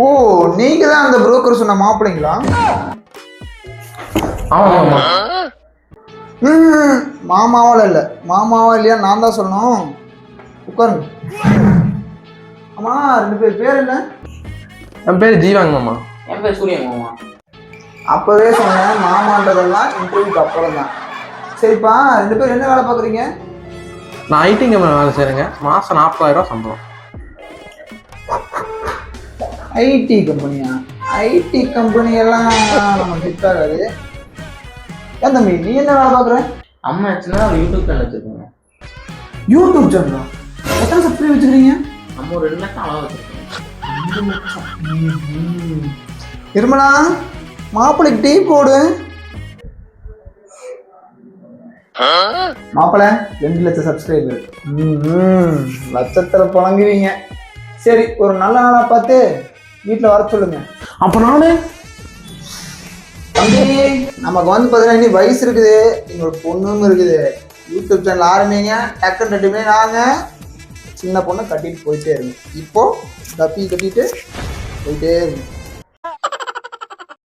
ஓ, நீங்க தான் அந்த புரோக்கர் சொன்ன மாப்பிள்ளைங்களா? ஆமா. மாமாவால இல்ல, மாமாவா இல்லையா நான் தான் சொல்லணும். உட்காருங்க. ஆமா, 2 பேர் பேர் என்ன? என் பேர் ஜீவாங்க மாமா. என் பேர் சூரியன் மாமா. அப்பவே சொன்னேன், மாமான்றதெல்லாம் இன்டர்வியூக்கு அப்புறம் தான். சரிப்பா, 2 பேரும் என்ன வேலை பார்க்குறீங்க? நான் ஐடி கம்பெனி வேலை செய்கிறேங்க. மாதம் 40,000 சம்பளம். ஐடி கம்பெனியா? ஐடி கம்பெனி எல்லாம் நம்ம ஃபிட் ஆகாது. ஏன் தம்பி, நீ என்ன வேலை பார்க்குற? அம்மா ஆச்சுன்னா ஒரு யூடியூப் சேனல் வச்சிருக்கோங்க. யூடியூப் சேனலா? எத்தனை சப்ஸ்கிரைப் வச்சுக்கிறீங்க? நம்ம ஒரு 2 லட்சம் அளவு வச்சிருக்கோம். நிர்மலா, மாப்பிள்ளைக்கு டீ போடு. மாப்பிள்ளை 2 லட்சம் சப்ஸ்கிரைபர். லட்சத்துல புழங்குவீங்க. சரி, ஒரு நல்ல நாளா பார்த்து வீட்டில் வர சொல்லுங்க. அப்போ நானு தம்பி, நமக்கு வந்து பார்த்தீங்கன்னா இனி வயசு இருக்குது, எங்களோட பொண்ணும் இருக்குது. யூடியூப் சேனல் ஆரம்பிங்க, டக்குன்னு 2 பேரும் நாங்கள் சின்ன பொண்ணை கட்டிட்டு போயிட்டே இருங்க. இப்போ தப்பி கட்டிட்டு போயிட்டே இருங்க.